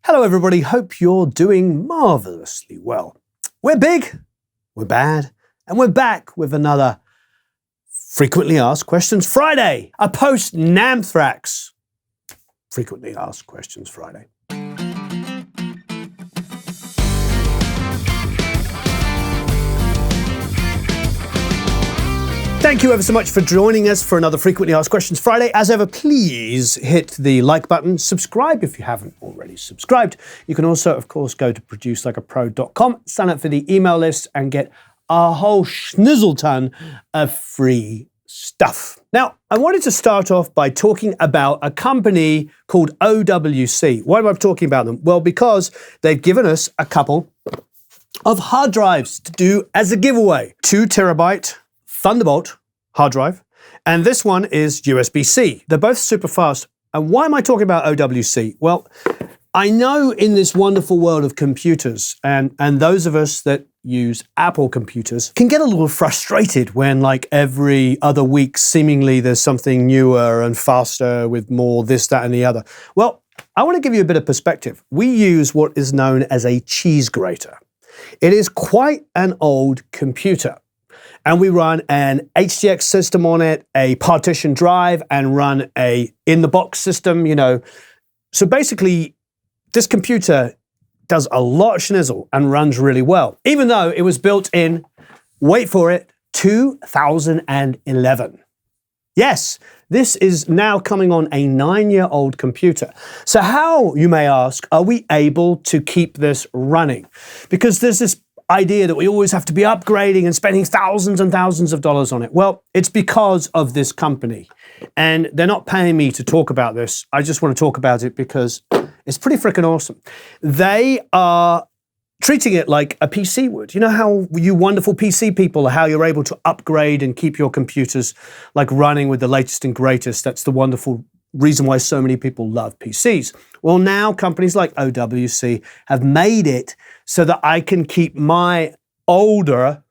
Hello everybody, hope you're doing marvelously well. We're big, we're bad, and we're back with another Frequently Asked Questions Friday, a post-Namthrax Frequently Asked Questions Friday. Thank you ever so much for joining us for another Frequently Asked Questions Friday. As ever, please hit the like button, subscribe if you haven't already subscribed. You can also, of course, go to producelikeapro.com, sign up for the email list, and get a whole schnizzle ton of free stuff. Now, I wanted to start off by talking about a company called OWC. Why am I talking about them? Well, because they've given us a couple of hard drives to do as a giveaway. 2 terabyte Thunderbolt hard drive, and this one is USB-C. They're both super fast. And why am I talking about OWC? Well, I know in this wonderful world of computers, and those of us that use Apple computers can get a little frustrated when like every other week seemingly there's something newer and faster with more this, that, and the other. Well, I want to give you a bit of perspective. We use what is known as a cheese grater. It is quite an old computer. And we run an HDX system on it, a partition drive, and run a in-the-box system, So basically, this computer does a lot of schnizzle and runs really well, even though it was built in, wait for it, 2011. Yes, this is now coming on a 9-year-old computer. So how, you may ask, are we able to keep this running? Because there's this idea that we always have to be upgrading and spending thousands and thousands of dollars on it. Well, it's because of this company. And they're not paying me to talk about this. I just want to talk about it because it's pretty freaking awesome. They are treating it like a PC would. You know how you wonderful PC people, how you're able to upgrade and keep your computers like running with the latest and greatest. That's the wonderful reason why so many people love PCs. Well, now companies like OWC have made it so that I can keep my older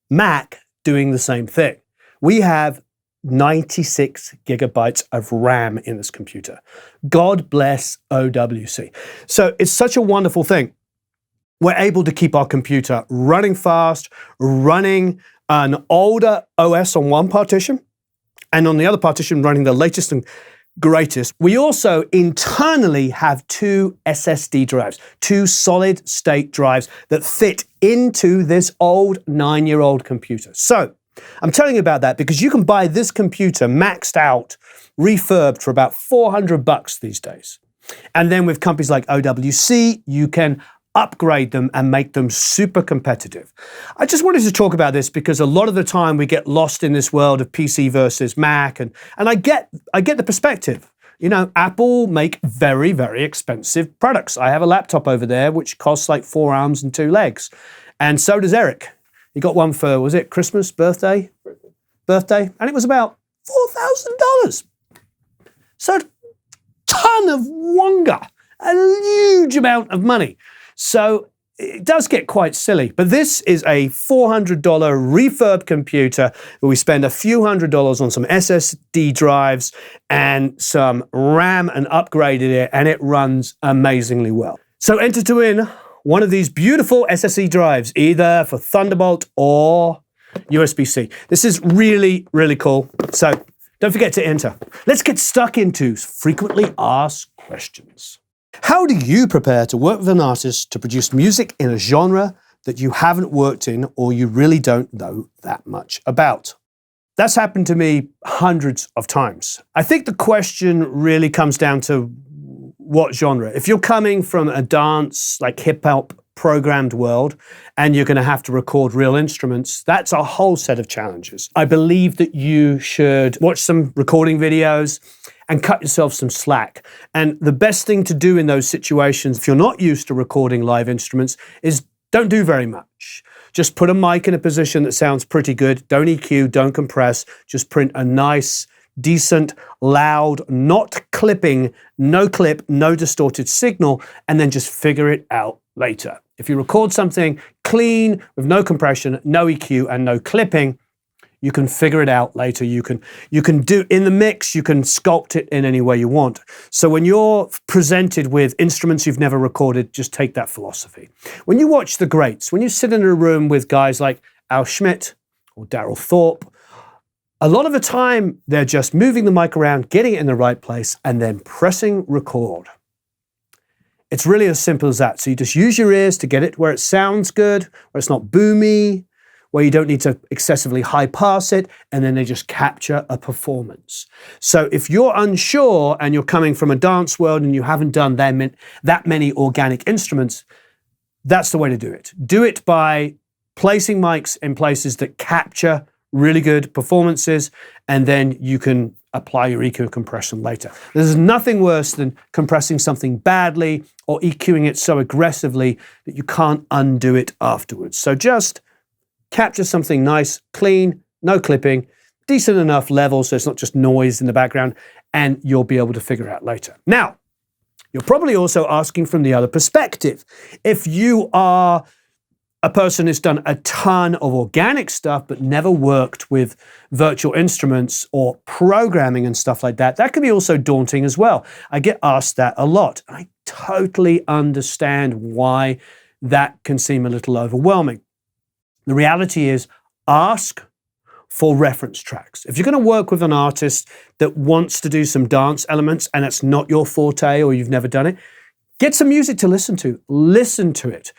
Mac doing the same thing. We have 96 gigabytes of RAM in this computer. God bless OWC. So it's such a wonderful thing. We're able to keep our computer running fast, running an older OS on one partition, and on the other partition running the latest and greatest. We also internally have 2 SSD drives, 2 solid state drives that fit into this old 9-year-old computer. So I'm telling you about that because you can buy this computer maxed out, refurbed for about $400 these days. And then with companies like OWC, you can upgrade them and make them super competitive. I just wanted to talk about this because a lot of the time we get lost in this world of PC versus Mac, and I get the perspective. Apple make very, very expensive products. I have a laptop over there which costs like 4 arms and 2 legs. And so does Eric. He got one for, was it Christmas, birthday? And it was about $4,000. So a ton of wonga, a huge amount of money. So it does get quite silly, but this is a $400 refurb computer where we spend a few $100s on some SSD drives and some RAM and upgraded it, and it runs amazingly well. So enter to win one of these beautiful SSD drives, either for Thunderbolt or USB-C. This is really, really cool. So don't forget to enter. Let's get stuck into frequently asked questions. How do you prepare to work with an artist to produce music in a genre that you haven't worked in or you really don't know that much about? That's happened to me hundreds of times. I think the question really comes down to what genre. If you're coming from a dance, like hip-hop programmed world, and you're going to have to record real instruments, that's a whole set of challenges. I believe that you should watch some recording videos and cut yourself some slack. And the best thing to do in those situations, if you're not used to recording live instruments, is don't do very much. Just put a mic in a position that sounds pretty good. Don't EQ, don't compress. Just print a nice, decent, loud, not clipping, no clip, no distorted signal, and then just figure it out later. If you record something clean, with no compression, no EQ, and no clipping, You can figure it out later. You can do in the mix, you can sculpt it in any way you want. So when you're presented with instruments you've never recorded, just take that philosophy. When you watch the greats, when you sit in a room with guys like Al Schmidt or Daryl Thorpe, a lot of the time they're just moving the mic around, getting it in the right place, and then pressing record. It's really as simple as that. So you just use your ears to get it where it sounds good, where it's not boomy, where you don't need to excessively high pass it, and then they just capture a performance. So if you're unsure and you're coming from a dance world and you haven't done that many organic instruments, that's the way to do it. Do it by placing mics in places that capture really good performances, and then you can apply your EQ compression later. There's nothing worse than compressing something badly or EQing it so aggressively that you can't undo it afterwards. So just capture something nice, clean, no clipping, decent enough level so it's not just noise in the background, and you'll be able to figure it out later. Now, you're probably also asking from the other perspective. If you are a person who's done a ton of organic stuff but never worked with virtual instruments or programming and stuff like that, that can be also daunting as well. I get asked that a lot. I totally understand why that can seem a little overwhelming. The reality is, ask for reference tracks. If you're going to work with an artist that wants to do some dance elements and it's not your forte or you've never done it, get some music to listen to. Listen to it.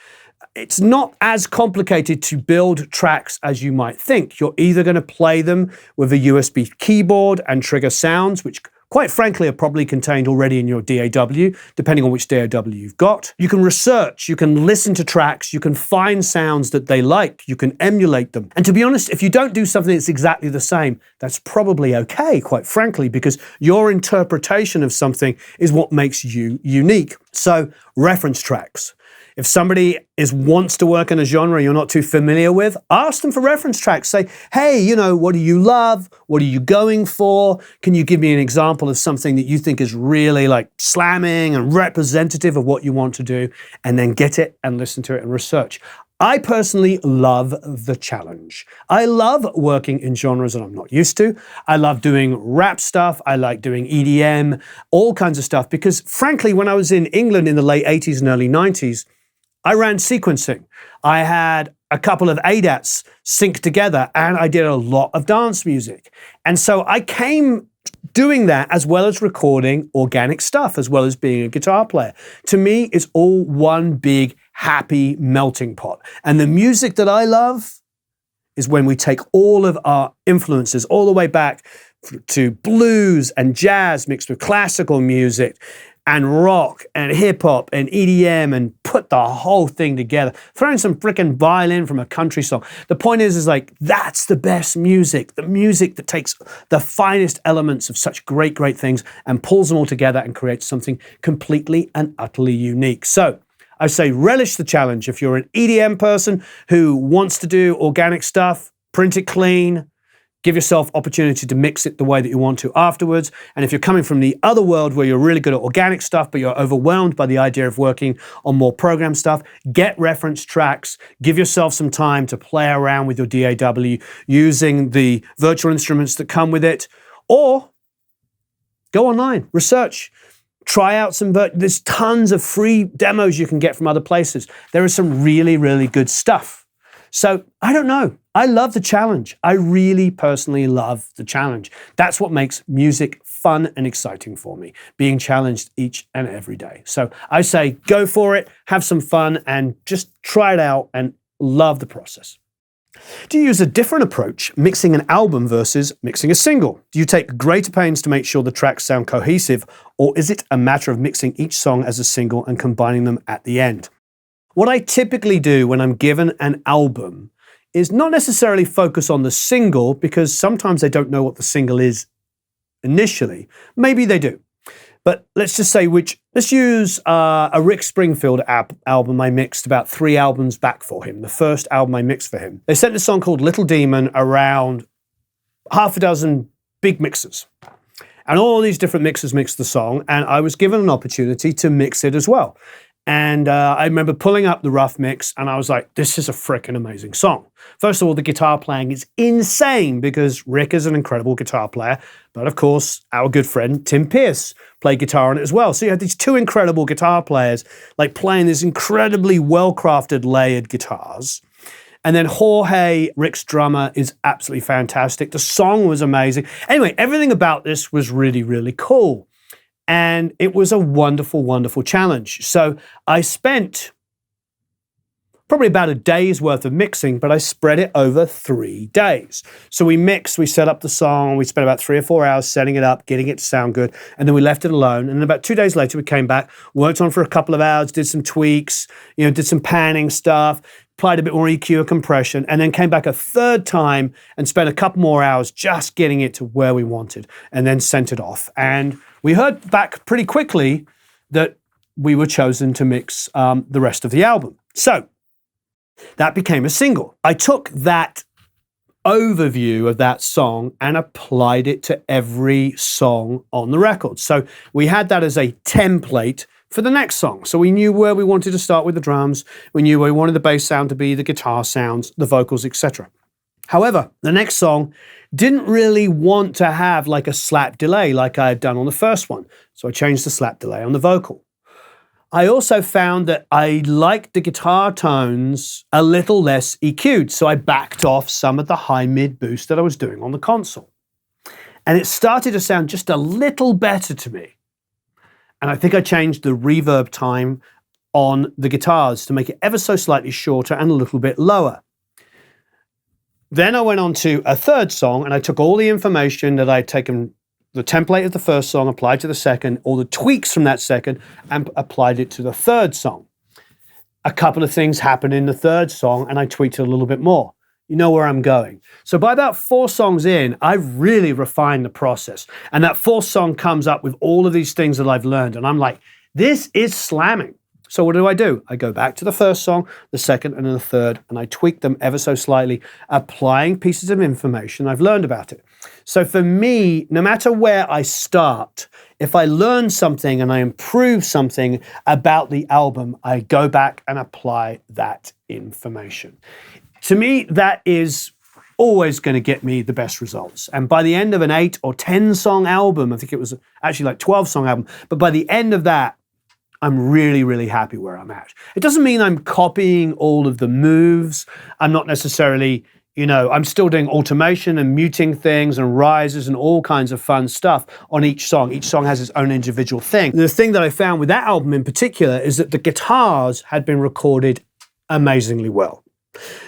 It's not as complicated to build tracks as you might think. You're either going to play them with a USB keyboard and trigger sounds, which quite frankly are probably contained already in your DAW, depending on which DAW you've got. You can research, you can listen to tracks, you can find sounds that they like, you can emulate them. And to be honest, if you don't do something that's exactly the same, that's probably okay, quite frankly, because your interpretation of something is what makes you unique. So, reference tracks. If somebody wants to work in a genre you're not too familiar with, ask them for reference tracks. Say, hey, what do you love? What are you going for? Can you give me an example of something that you think is really like slamming and representative of what you want to do? And then get it and listen to it and research. I personally love the challenge. I love working in genres that I'm not used to. I love doing rap stuff. I like doing EDM, all kinds of stuff. Because frankly, when I was in England in the late 80s and early 90s, I ran sequencing. I had a couple of ADATs synced together, and I did a lot of dance music. And so I came doing that as well as recording organic stuff, as well as being a guitar player. To me, it's all one big happy melting pot. And the music that I love is when we take all of our influences all the way back to blues and jazz mixed with classical music and rock and hip hop and EDM and put the whole thing together. Throw in some freaking violin from a country song. The point is like, that's the best music. The music that takes the finest elements of such great, great things and pulls them all together and creates something completely and utterly unique. So I say relish the challenge. If you're an EDM person who wants to do organic stuff, print it clean, give yourself opportunity to mix it the way that you want to afterwards. And if you're coming from the other world where you're really good at organic stuff, but you're overwhelmed by the idea of working on more program stuff, get reference tracks, give yourself some time to play around with your DAW using the virtual instruments that come with it, or go online, research, try out there's tons of free demos you can get from other places. There is some really, really good stuff. So I don't know. I love the challenge. I really personally love the challenge. That's what makes music fun and exciting for me, being challenged each and every day. So I say go for it, have some fun, and just try it out and love the process. Do you use a different approach mixing an album versus mixing a single? Do you take greater pains to make sure the tracks sound cohesive, or is it a matter of mixing each song as a single and combining them at the end? What I typically do when I'm given an album is not necessarily focus on the single, because sometimes they don't know what the single is initially. Maybe they do. But let's just say let's use a Rick Springfield album I mixed about 3 albums back for him, the first album I mixed for him. They sent a song called Little Demon around half a dozen big mixers. And all these different mixers mixed the song, and I was given an opportunity to mix it as well. And I remember pulling up the rough mix and I was like, this is a freaking amazing song. First of all, the guitar playing is insane because Rick is an incredible guitar player. But of course, our good friend Tim Pierce played guitar on it as well. So you had these two incredible guitar players like playing these incredibly well-crafted layered guitars. And then Jorge, Rick's drummer, is absolutely fantastic. The song was amazing. Anyway, everything about this was really, really cool. And it was a wonderful, wonderful challenge. So I spent probably about a day's worth of mixing, but I spread it over 3 days. So we mixed, we set up the song, we spent about 3 or 4 hours setting it up, getting it to sound good, and then we left it alone. And then about 2 days later, we came back, worked on for a couple of hours, did some tweaks, did some panning stuff, applied a bit more EQ and compression, and then came back a third time and spent a couple more hours just getting it to where we wanted, and then sent it off. And we heard back pretty quickly that we were chosen to mix the rest of the album. So that became a single. I took that overview of that song and applied it to every song on the record. So we had that as a template for the next song. So we knew where we wanted to start with the drums, we knew where we wanted the bass sound to be, the guitar sounds, the vocals, etc. However, the next song didn't really want to have like a slap delay like I had done on the first one. So I changed the slap delay on the vocal. I also found that I liked the guitar tones a little less EQ'd, so I backed off some of the high mid boost that I was doing on the console. And it started to sound just a little better to me. And I think I changed the reverb time on the guitars to make it ever so slightly shorter and a little bit lower. Then I went on to a third song and I took all the information that I'd taken, the template of the first song, applied to the second, all the tweaks from that second, and applied it to the third song. A couple of things happened in the third song and I tweaked it a little bit more. You know where I'm going. So by about 4 songs in, I've really refined the process. And that 4th song comes up with all of these things that I've learned. And I'm like, this is slamming. So what do? I go back to the first song, the second, and then the third, and I tweak them ever so slightly, applying pieces of information I've learned about it. So for me, no matter where I start, if I learn something and I improve something about the album, I go back and apply that information. To me, that is always going to get me the best results. And by the end of an 8 or 10 song album, I think it was actually like 12 song album, but by the end of that, I'm really, really happy where I'm at. It doesn't mean I'm copying all of the moves. I'm not necessarily, I'm still doing automation and muting things and rises and all kinds of fun stuff on each song. Each song has its own individual thing. The thing that I found with that album in particular is that the guitars had been recorded amazingly well.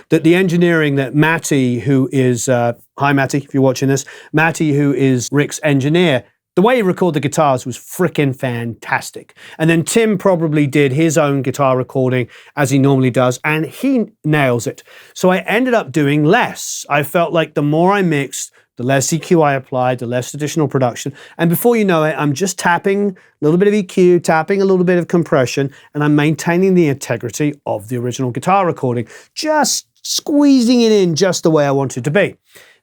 That the engineering that Matty, who is, hi Matty, if you're watching this, Matty, who is Rick's engineer, the way he recorded the guitars was freaking fantastic. And then Tim probably did his own guitar recording as he normally does, and he nails it. So I ended up doing less. I felt like the more I mixed, the less EQ I applied, the less additional production. And before you know it, I'm just tapping a little bit of EQ, tapping a little bit of compression, and I'm maintaining the integrity of the original guitar recording, just squeezing it in just the way I want it to be.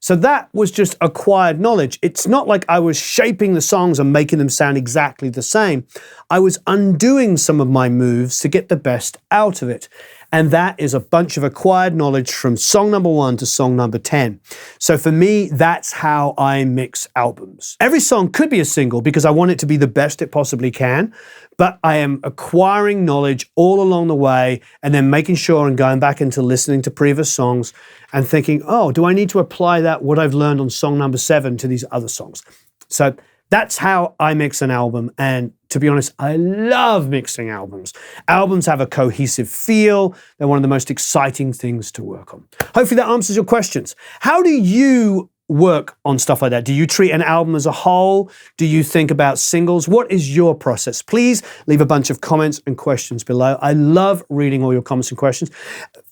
So that was just acquired knowledge. It's not like I was shaping the songs and making them sound exactly the same. I was undoing some of my moves to get the best out of it. And that is a bunch of acquired knowledge from song number 1 to song number 10. So for me, that's how I mix albums. Every song could be a single because I want it to be the best it possibly can, but I am acquiring knowledge all along the way and then making sure and going back into listening to previous songs and thinking, oh, do I need to apply what I've learned on song number 7 to these other songs? So that's how I mix an album. And to be honest, I love mixing albums. Albums have a cohesive feel. They're one of the most exciting things to work on. Hopefully that answers your questions. How do you work on stuff like that? Do you treat an album as a whole? Do you think about singles? What is your process? Please leave a bunch of comments and questions below. I love reading all your comments and questions.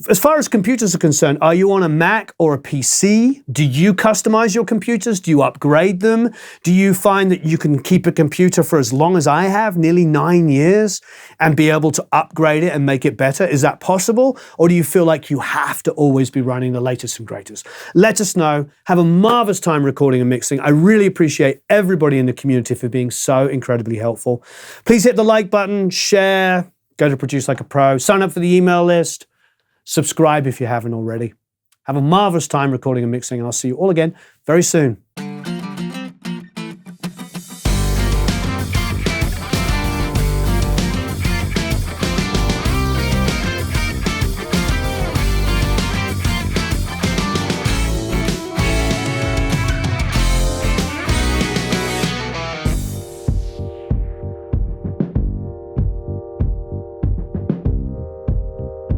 As far as computers are concerned, are you on a Mac or a PC? Do you customize your computers? Do you upgrade them? Do you find that you can keep a computer for as long as I have, nearly 9 years, and be able to upgrade it and make it better? Is that possible? Or do you feel like you have to always be running the latest and greatest? Let us know. Have a marvelous time recording and mixing. I really appreciate everybody in the community for being so incredibly helpful. Please hit the like button, share, go to Produce Like a Pro, sign up for the email list, subscribe if you haven't already. Have a marvelous time recording and mixing, and I'll see you all again very soon.